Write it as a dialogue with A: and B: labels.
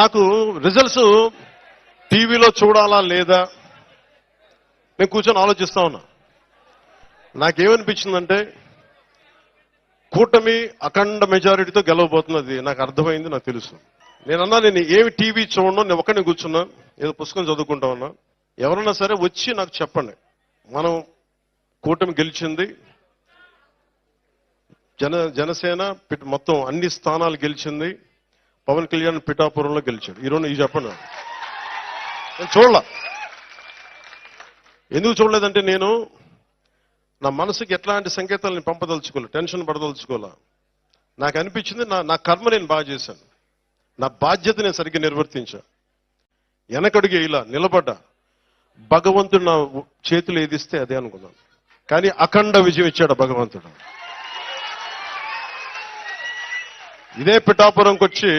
A: నాకు రిజల్ట్స్ టీవీలో చూడాలా లేదా నేను కూర్చొని ఆలోచిస్తా ఉన్నా. నాకేమనిపించిందంటే కూటమి అఖండ మెజారిటీతో గెలవబోతున్నది నాకు అర్థమైంది, నాకు తెలుసు. నేను ఏమి టీవీ చూడను, నేను ఒక్కడిని కూర్చున్నా, ఏదో పుస్తకం చదువుకుంటా ఉన్నా. ఎవరన్నా సరే వచ్చి నాకు చెప్పండి, మనం కూటమి గెలిచింది, జనసేన మొత్తం అన్ని స్థానాలు గెలిచింది, పవన్ కళ్యాణ్ పిఠాపురంలో గెలిచాడు. ఈరోజు ఇది చెప్పండి. నేను చూడలా. ఎందుకు చూడలేదంటే నేను నా మనసుకి ఎట్లాంటి సంకేతాలను పంపదలుచుకోలే, టెన్షన్ పడదలుచుకోలే. నాకు అనిపించింది నా కర్మ నేను బాగా చేశాను, నా బాధ్యత నేను సరిగ్గా నిర్వర్తించా, వెనకడుగు ఇలా నిలబడ్డా. భగవంతుడు నా చేతులు ఏదిస్తే అదే అనుకున్నాను, కానీ అఖండ విజయం ఇచ్చాడు భగవంతుడు. ఇదే పిఠాపురంకి వచ్చి